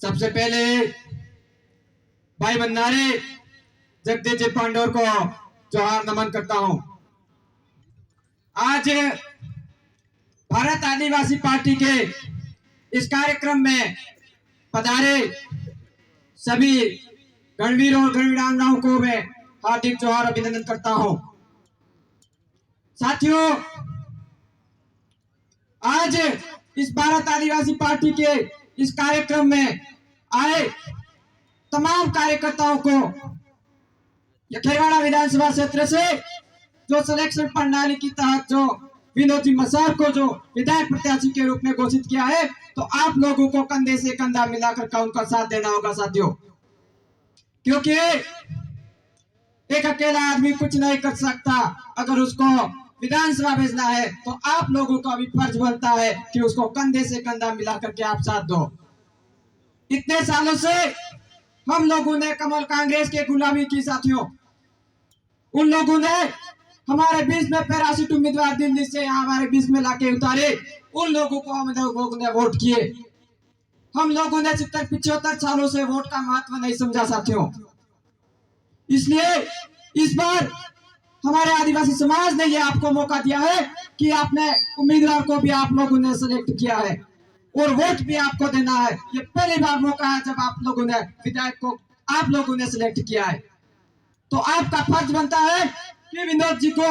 सबसे पहले भाई भंडारी जगदीश जी पांडोर को जोहार नमन करता हूं। आज भारत आदिवासी पार्टी के इस कार्यक्रम में पधारे सभी गणवीरों और गणवीरांगनाओं को मैं हार्दिक जोहार अभिनंदन करता हूं। साथियों, आज इस भारत आदिवासी पार्टी के इस कार्यक्रम में आए तमाम कार्यकर्ताओं को खेरवाड़ा विधानसभा क्षेत्र से जो सिलेक्शन प्रणाली के तहत जो विनोद जी मसार को जो विधायक प्रत्याशी के रूप में घोषित किया है, तो आप लोगों को कंधे से कंधा मिलाकर का उनका साथ देना होगा साथियों, क्योंकि एक अकेला आदमी कुछ नहीं कर सकता। अगर उसको विधानसभा भेजना है तो आप लोगों का भी फर्ज बनता है कि उसको कंधे से कंधा मिलाकर के आप साथ दो। इतने सालों से हम लोगों ने कमल कांग्रेस के गुलामी की साथियों। उन लोगों ने हमारे बीच में पैरासिट उम्मीदवार दिल्ली से यहाँ हमारे बीच में लाके उतारे। उन लोगों को हम लोगों ने वोट किए। हम लोगों ने 70-75 सालों से वोट का महत्व नहीं समझा साथियों। इसलिए इस बार हमारे आदिवासी समाज ने ये आपको मौका दिया है कि आपने उम्मीदवार को भी आप लोगों ने सिलेक्ट किया है और वोट भी आपको देना है। ये पहली बार मौका है जब आप लोगों ने विधायक को आप लोगों ने सिलेक्ट किया है, तो आपका फर्ज बनता है कि विनोद जी को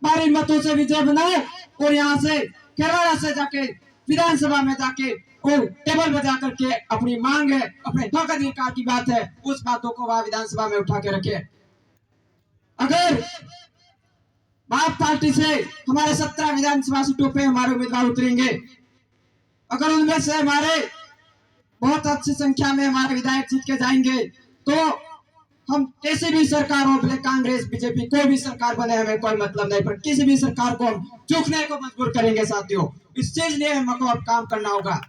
भारी मतों से विजय बनाए और यहाँ से खेरवाड़ा से जाके विधानसभा में जाके और टेबल बजा करके अपनी मांग है, अपने हक अधिकार की बात है, उस बातों को वहां विधानसभा में उठा के रखे। अगर बाप पार्टी से हमारे 17 विधानसभा सीटों पे हमारे उम्मीदवार उतरेंगे, अगर उनमें से हमारे बहुत अच्छी संख्या में हमारे विधायक जीत के जाएंगे, तो हम किसी भी सरकार हो, भले कांग्रेस बीजेपी कोई भी सरकार बने, हमें कोई मतलब नहीं, पर किसी भी सरकार को हम झुकने को मजबूर करेंगे साथियों। इस चीज लिए हमको अब काम करना होगा।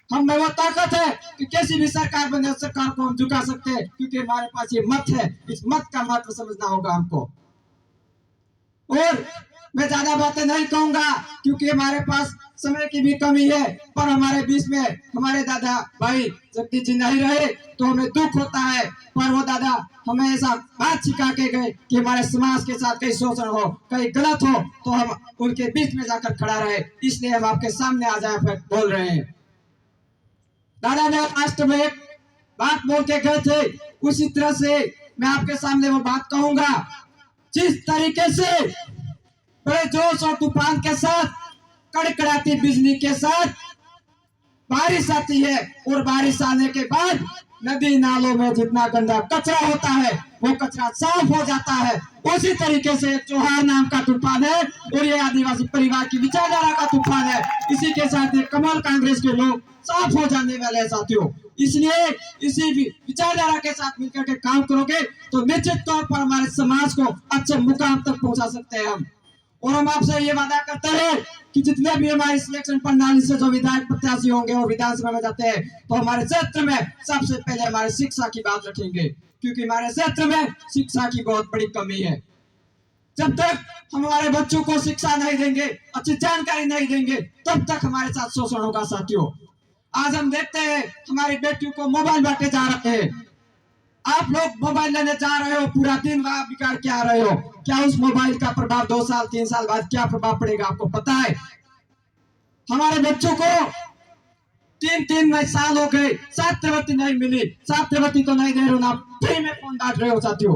हम में वो ताकत है कि किसी भी सरकार बने उस सरकार को हम झुका सकते हैं, क्योंकि हमारे पास ये मत है। इस मत का महत्व समझना होगा हमको। और मैं ज्यादा बातें नहीं कहूंगा क्योंकि हमारे पास समय की भी कमी है, पर हमारे बीच में हमारे दादा भाई जगदीश जी नहीं रहे तो हमें दुख होता है। पर वो दादा हमें ऐसा बात सिखा के गए कि हमारे समाज के साथ कहीं शोषण हो, कहीं गलत हो, तो हम उनके बीच में जाकर खड़ा रहे। इसलिए हम आपके सामने आ जाए बोल रहे हैं। दादा ने लास्ट में एक बात बोल के गए थे, उसी तरह से मैं आपके सामने वो बात कहूंगा। जिस तरीके से बड़े जोश और तूफान के साथ, कड़कड़ाती बिजली के साथ बारिश आती है और बारिश आने के बाद नदी नालों में जितना गंदा कचरा होता है वो कचरा साफ हो जाता है, उसी तरीके से जोहार नाम का तूफान है और ये आदिवासी परिवार की विचारधारा का तूफान है। इसी के साथ ये कमल कांग्रेस के लोग साफ हो जाने वाले हैं साथियों। इसलिए इसी विचारधारा के साथ मिलकर के काम करोगे तो निश्चित तौर पर हमारे समाज को अच्छे मुकाम तक पहुंचा सकते हैं हम। और हम आपसे ये वादा करते हैं कि जितने भी हमारी सिलेक्शन प्रणाली से जो विधायक प्रत्याशी होंगे और विधानसभा में जाते हैं, तो हमारे क्षेत्र में सबसे पहले हमारे शिक्षा की बात रखेंगे, क्योंकि हमारे क्षेत्र में शिक्षा की बहुत बड़ी कमी है। जब तक हम हमारे बच्चों को शिक्षा नहीं देंगे, अच्छी जानकारी नहीं देंगे, तब तक हमारे साथ शोषण होगा साथियों। आज हम देखते हैं हमारी बेटियों को मोबाइल बांटे जा रहे हैं। आप लोग मोबाइल लेने जा रहे हो, पूरा दिन वहां बिगाड़ के आ रहे हो। क्या उस मोबाइल का प्रभाव 2 साल 3 साल बाद क्या प्रभाव पड़ेगा आपको पता है? हमारे बच्चों को 3-3 साल हो गए, छात्रवृत्ति नहीं मिली। छात्रवृत्ति तो नहीं दे रहे हो ना, फ्री में फोन बांट रहे हो साथियों।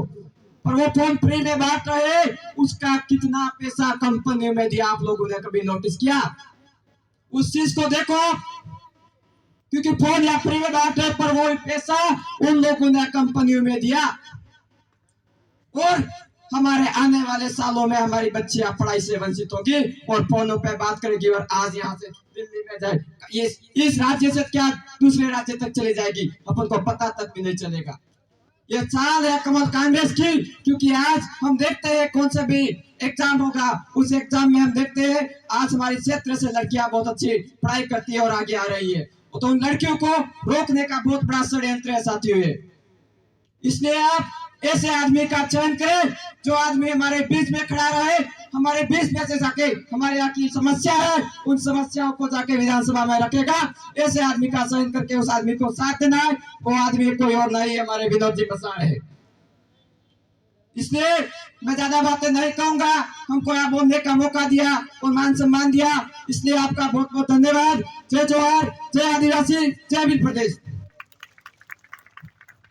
पर वो फोन फ्री में बांट रहे, उसका कितना पैसा कंपनी में दिया आप लोगों ने कभी नोटिस किया? उस चीज को देखो, क्योंकि फोन या फ्री में बांट रहे, पर वो पैसा उन लोगों ने कंपनियों में दिया। और हमारे आने वाले सालों में हमारी बच्चियां पढ़ाई से वंचित होगी और फोनों पे बात करेगी और आज यहाँ से दिल्ली में जाए, ये इस राज्य से क्या दूसरे राज्य तक चली जाएगी, अपन को पता तक भी नहीं चलेगा। ये चाल है कमल कांग्रेस की, क्योंकि आज हम देखते हैं कौन सा भी एग्जाम होगा, उस एग्जाम में हम देखते हैं आज हमारे क्षेत्र से लड़कियां बहुत अच्छी पढ़ाई करती है और आगे आ रही है, तो उन लड़कियों को रोकने का बहुत बड़ा षड्यंत्र है साथियों। इसलिए आप ऐसे आदमी का चयन करें जो आदमी हमारे बीच में खड़ा रहे, हमारे बीच में से जाके हमारे यहाँ की समस्या है उन समस्याओं को जाके विधानसभा में रखेगा। ऐसे आदमी का चयन करके उस आदमी को साथ देना है। वो आदमी कोई और नहीं, हमारे विनोद जी प्रसाद है। इसलिए मैं ज्यादा बातें नहीं कहूंगा, हमको यहाँ बोलने का मौका दिया और मान सम्मान दिया, इसलिए आपका बहुत बहुत धन्यवाद। जय जोहार, जय आदिवासी, जय भील प्रदेश।